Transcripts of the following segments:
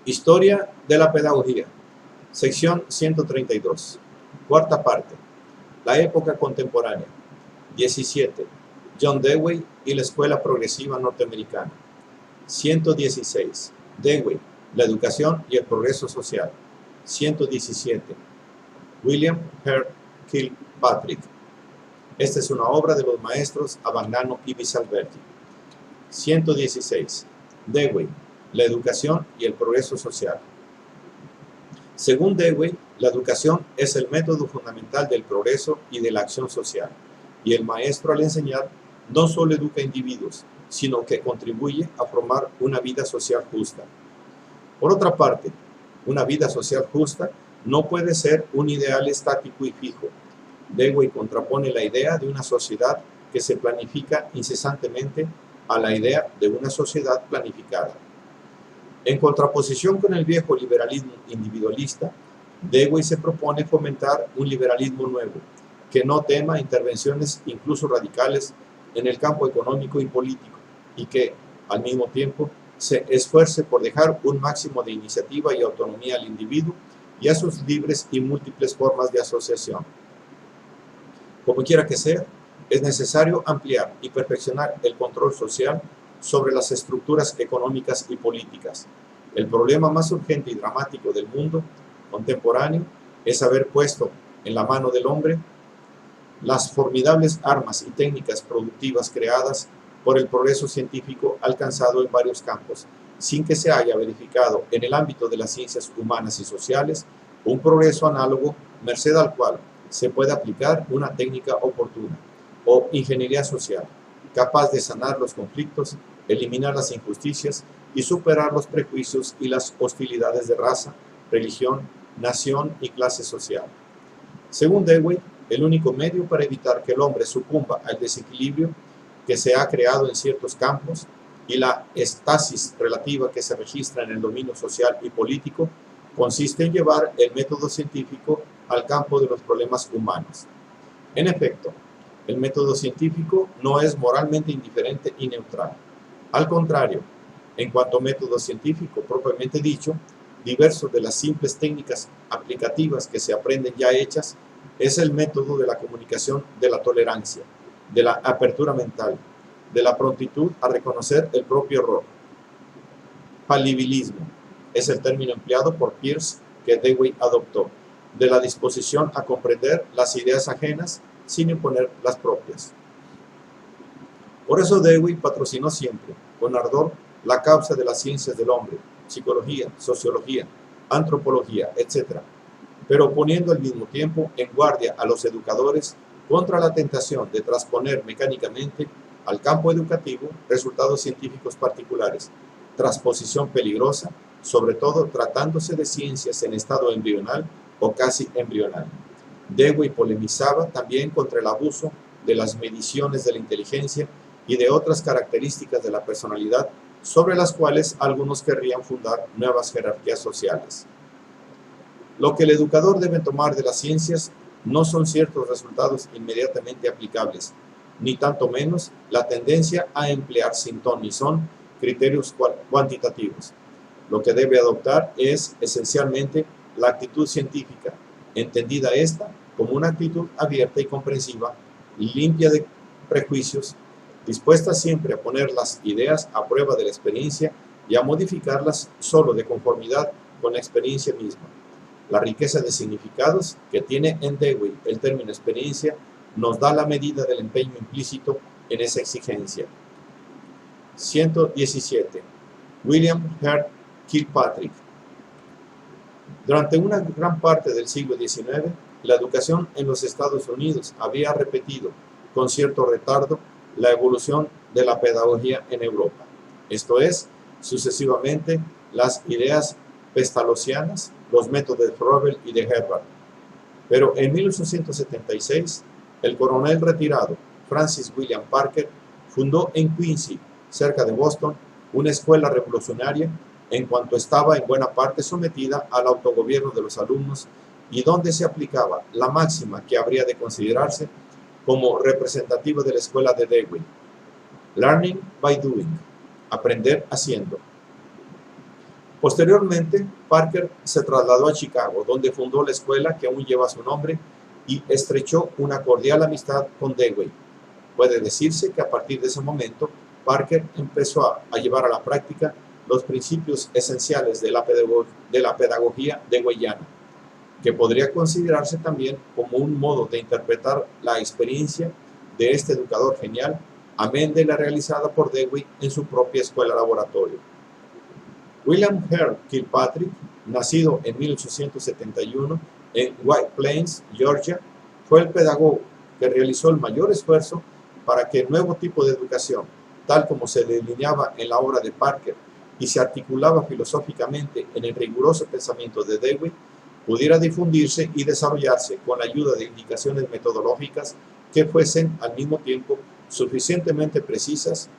Historia de la pedagogía, sección 132, cuarta parte, la época contemporánea, 17, John Dewey y la escuela progresiva norteamericana, 116, Dewey, la educación y el progreso social, 117, William Hare Kilpatrick. Esta es una obra de los maestros Abagnano y Bisalberti. 116, Dewey, la educación y el progreso social. Según Dewey, la educación es el método fundamental del progreso y de la acción social, y el maestro al enseñar no solo educa individuos, sino que contribuye a formar una vida social justa. Por otra parte, una vida social justa no puede ser un ideal estático y fijo. Dewey contrapone la idea de una sociedad que se planifica incesantemente a la idea de una sociedad planificada. En contraposición con el viejo liberalismo individualista, Dewey se propone fomentar un liberalismo nuevo, que no tema intervenciones incluso radicales en el campo económico y político, y que, al mismo tiempo, se esfuerce por dejar un máximo de iniciativa y autonomía al individuo y a sus libres y múltiples formas de asociación. Como quiera que sea, es necesario ampliar y perfeccionar el control social sobre las estructuras económicas y políticas. El problema más urgente y dramático del mundo contemporáneo es haber puesto en la mano del hombre las formidables armas y técnicas productivas creadas por el progreso científico alcanzado en varios campos, sin que se haya verificado en el ámbito de las ciencias humanas y sociales un progreso análogo merced al cual se puede aplicar una técnica oportuna o ingeniería social, capaz de sanar los conflictos, eliminar las injusticias y superar los prejuicios y las hostilidades de raza, religión, nación y clase social. Según Dewey, el único medio para evitar que el hombre sucumba al desequilibrio que se ha creado en ciertos campos y la estasis relativa que se registra en el dominio social y político consiste en llevar el método científico al campo de los problemas humanos. En efecto, el método científico no es moralmente indiferente y neutral. Al contrario, en cuanto a método científico propiamente dicho, diverso de las simples técnicas aplicativas que se aprenden ya hechas, es el método de la comunicación de la tolerancia, de la apertura mental, de la prontitud a reconocer el propio error. Falibilismo es el término empleado por Peirce que Dewey adoptó, de la disposición a comprender las ideas ajenas sin imponer las propias. Por eso Dewey patrocinó siempre, con ardor, la causa de las ciencias del hombre, psicología, sociología, antropología, etc., pero poniendo al mismo tiempo en guardia a los educadores contra la tentación de transponer mecánicamente al campo educativo resultados científicos particulares, transposición peligrosa, sobre todo tratándose de ciencias en estado embrional o casi embrional. Dewey polemizaba también contra el abuso de las mediciones de la inteligencia y de otras características de la personalidad sobre las cuales algunos querrían fundar nuevas jerarquías sociales. Lo que el educador debe tomar de las ciencias no son ciertos resultados inmediatamente aplicables, ni tanto menos la tendencia a emplear sin ton ni son criterios cuantitativos. Lo que debe adoptar es esencialmente la actitud científica, entendida esta como una actitud abierta y comprensiva, limpia de prejuicios, dispuesta siempre a poner las ideas a prueba de la experiencia y a modificarlas solo de conformidad con la experiencia misma. La riqueza de significados que tiene en Dewey el término experiencia nos da la medida del empeño implícito en esa exigencia. 117. William Hare Kilpatrick. Durante una gran parte del siglo XIX, la educación en los Estados Unidos había repetido, con cierto retardo, la evolución de la pedagogía en Europa. Esto es, sucesivamente, las ideas pestalozzianas, los métodos de Froebel y de Herbart. Pero en 1876, el coronel retirado Francis William Parker fundó en Quincy, cerca de Boston, una escuela revolucionaria en cuanto estaba en buena parte sometida al autogobierno de los alumnos y donde se aplicaba la máxima que habría de considerarse como representativa de la escuela de Dewey: Learning by doing, aprender haciendo. Posteriormente, Parker se trasladó a Chicago, donde fundó la escuela que aún lleva su nombre y estrechó una cordial amistad con Dewey. Puede decirse que a partir de ese momento, Parker empezó a llevar a la práctica los principios esenciales de la pedagogía deweyana, que podría considerarse también como un modo de interpretar la experiencia de este educador genial, amén de la realizada por Dewey en su propia escuela laboratorio. William Hare Kilpatrick, nacido en 1871 en White Plains, Georgia, fue el pedagogo que realizó el mayor esfuerzo para que el nuevo tipo de educación, tal como se delineaba en la obra de Parker y se articulaba filosóficamente en el riguroso pensamiento de Dewey, pudiera difundirse y desarrollarse con la ayuda de indicaciones metodológicas que fuesen al mismo tiempo suficientemente precisas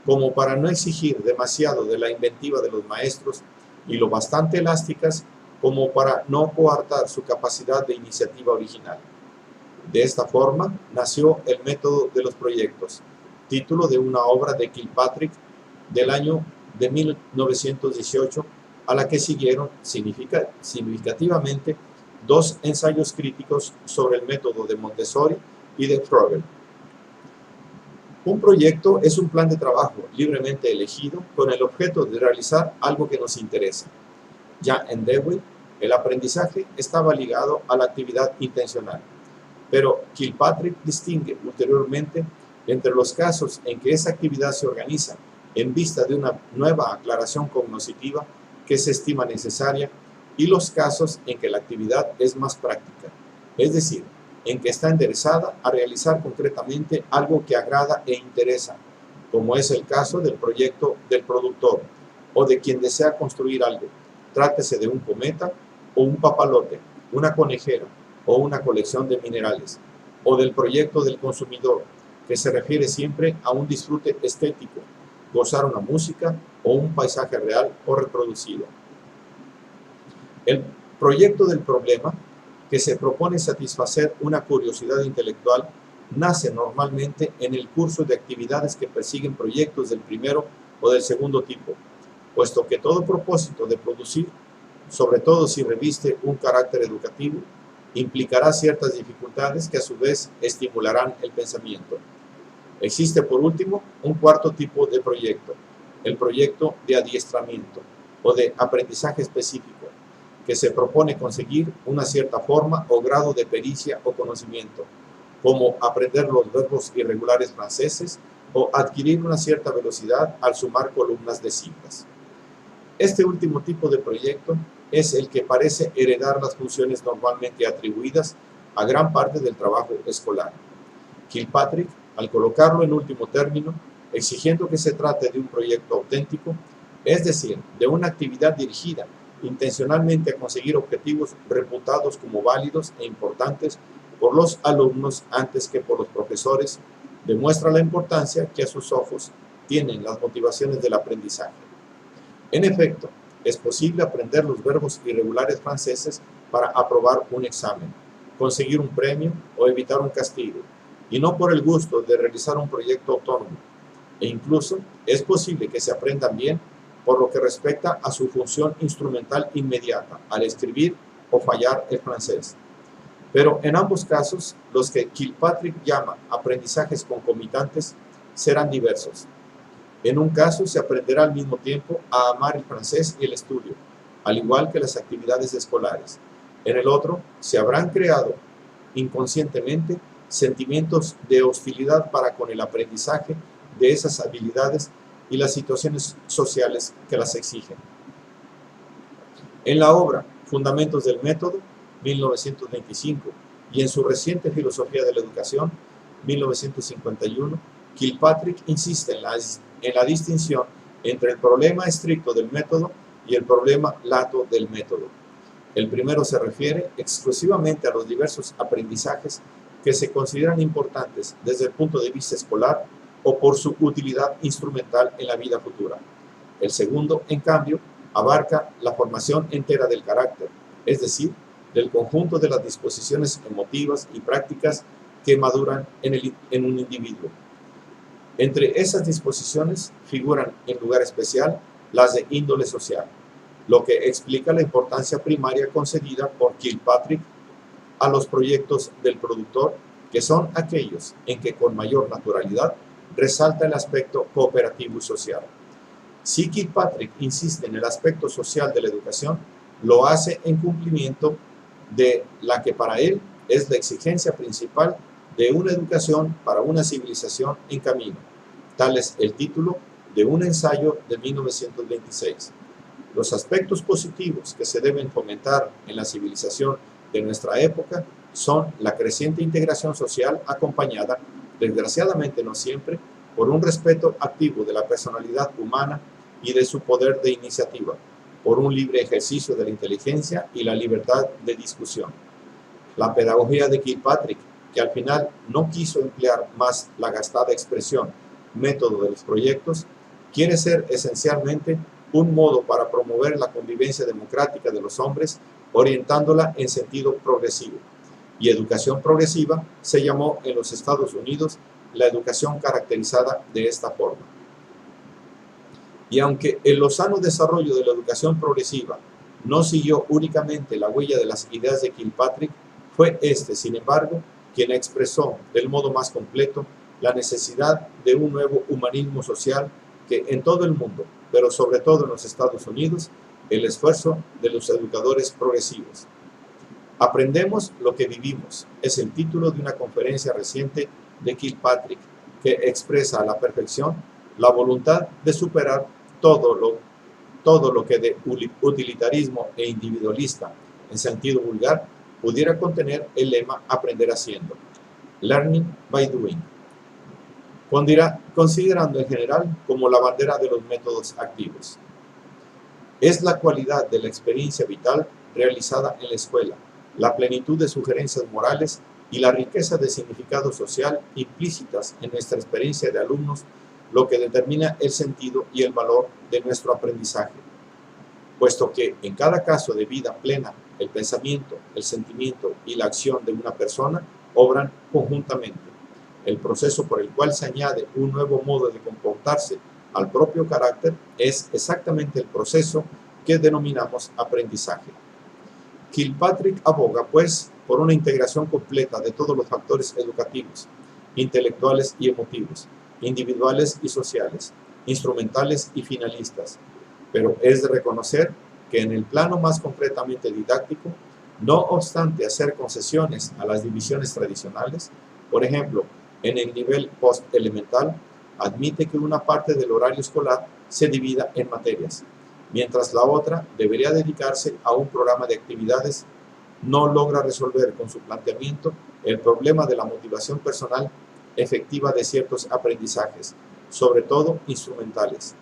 como para no exigir demasiado de la inventiva de los maestros y lo bastante elásticas como para no coartar su capacidad de iniciativa original. De esta forma nació el método de los proyectos, título de una obra de Kilpatrick del año de 1918, a la que siguieron significativamente dos ensayos críticos sobre el método de Montessori y de Frobel. Un proyecto es un plan de trabajo libremente elegido con el objeto de realizar algo que nos interesa. Ya en Dewey, el aprendizaje estaba ligado a la actividad intencional, pero Kilpatrick distingue ulteriormente entre los casos en que esa actividad se organiza en vista de una nueva aclaración cognitiva que se estima necesaria y los casos en que la actividad es más práctica, es decir, en que está enderezada a realizar concretamente algo que agrada e interesa, como es el caso del proyecto del productor o de quien desea construir algo, trátese de un cometa o un papalote, una conejera o una colección de minerales, o del proyecto del consumidor, que se refiere siempre a un disfrute estético, gozar una música o un paisaje real o reproducido. El proyecto del problema, que se propone satisfacer una curiosidad intelectual, nace normalmente en el curso de actividades que persiguen proyectos del primero o del segundo tipo, puesto que todo propósito de producir, sobre todo si reviste un carácter educativo, implicará ciertas dificultades que a su vez estimularán el pensamiento. Existe por último un cuarto tipo de proyecto, el proyecto de adiestramiento o de aprendizaje específico, que se propone conseguir una cierta forma o grado de pericia o conocimiento, como aprender los verbos irregulares franceses o adquirir una cierta velocidad al sumar columnas de cifras. Este último tipo de proyecto es el que parece heredar las funciones normalmente atribuidas a gran parte del trabajo escolar. Kilpatrick, al colocarlo en último término, exigiendo que se trate de un proyecto auténtico, es decir, de una actividad dirigida intencionalmente a conseguir objetivos reputados como válidos e importantes por los alumnos antes que por los profesores, demuestra la importancia que a sus ojos tienen las motivaciones del aprendizaje. En efecto, es posible aprender los verbos irregulares franceses para aprobar un examen, conseguir un premio o evitar un castigo, y no por el gusto de realizar un proyecto autónomo. E incluso es posible que se aprendan bien por lo que respecta a su función instrumental inmediata, al escribir o fallar el francés. Pero en ambos casos, los que Kilpatrick llama aprendizajes concomitantes serán diversos. En un caso se aprenderá al mismo tiempo a amar el francés y el estudio, al igual que las actividades escolares. En el otro se habrán creado inconscientemente sentimientos de hostilidad para con el aprendizaje de esas habilidades y las situaciones sociales que las exigen. En la obra Fundamentos del Método, 1925, y en su reciente Filosofía de la Educación, 1951, Kilpatrick insiste en la distinción entre el problema estricto del método y el problema lato del método. El primero se refiere exclusivamente a los diversos aprendizajes que se consideran importantes desde el punto de vista escolar o por su utilidad instrumental en la vida futura. El segundo, en cambio, abarca la formación entera del carácter, es decir, del conjunto de las disposiciones emotivas y prácticas que maduran en un individuo. Entre esas disposiciones figuran en lugar especial las de índole social. lo que explica la importancia primaria concedida por Kilpatrick a los proyectos del productor, que son aquellos en que con mayor naturalidad resalta el aspecto cooperativo y social. Si Kilpatrick insiste en el aspecto social de la educación, lo hace en cumplimiento de la que para él es la exigencia principal de una educación para una civilización en camino. Tal es el título de un ensayo de 1926. Los aspectos positivos que se deben fomentar en la civilización de nuestra época son la creciente integración social acompañada, desgraciadamente no siempre, por un respeto activo de la personalidad humana y de su poder de iniciativa, por un libre ejercicio de la inteligencia y la libertad de discusión. La pedagogía de Kilpatrick, que al final no quiso emplear más la gastada expresión método de los proyectos, quiere ser esencialmente un modo para promover la convivencia democrática de los hombres, orientándola en sentido progresivo. Y educación progresiva se llamó en los Estados Unidos la educación caracterizada de esta forma. Y aunque el lozano desarrollo de la educación progresiva no siguió únicamente la huella de las ideas de Kilpatrick, fue este, sin embargo, quien expresó del modo más completo la necesidad de un nuevo humanismo social que en todo el mundo, pero sobre todo en los Estados Unidos, el esfuerzo de los educadores progresivos. Aprendemos lo que vivimos es el título de una conferencia reciente de Kilpatrick que expresa a la perfección la voluntad de superar todo lo que de utilitarismo e individualista en sentido vulgar pudiera contener el lema aprender haciendo, learning by doing, considerando en general como la bandera de los métodos activos. Es la cualidad de la experiencia vital realizada en la escuela, la plenitud de sugerencias morales y la riqueza de significado social implícitas en nuestra experiencia de alumnos lo que determina el sentido y el valor de nuestro aprendizaje, puesto que en cada caso de vida plena, el pensamiento, el sentimiento y la acción de una persona obran conjuntamente. El proceso por el cual se añade un nuevo modo de comportarse al propio carácter es exactamente el proceso que denominamos aprendizaje. Kilpatrick aboga, pues, por una integración completa de todos los factores educativos, intelectuales y emotivos, individuales y sociales, instrumentales y finalistas, pero es de reconocer que en el plano más concretamente didáctico, no obstante hacer concesiones a las divisiones tradicionales, por ejemplo, en el nivel post-elemental, admite que una parte del horario escolar se divida en materias, mientras la otra debería dedicarse a un programa de actividades, no logra resolver con su planteamiento el problema de la motivación personal efectiva de ciertos aprendizajes, sobre todo instrumentales.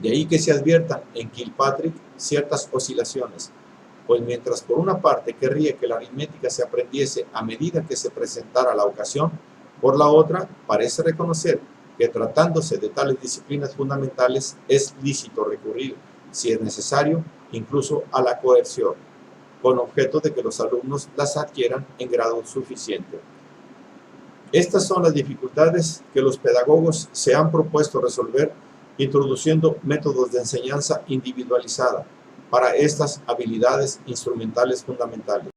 De ahí que se adviertan en Kilpatrick ciertas oscilaciones, pues mientras por una parte querría que la aritmética se aprendiese a medida que se presentara la ocasión, por la otra parece reconocer que tratándose de tales disciplinas fundamentales es lícito recurrir, si es necesario, incluso a la coerción, con objeto de que los alumnos las adquieran en grado suficiente. Estas son las dificultades que los pedagogos se han propuesto resolver introduciendo métodos de enseñanza individualizada para estas habilidades instrumentales fundamentales.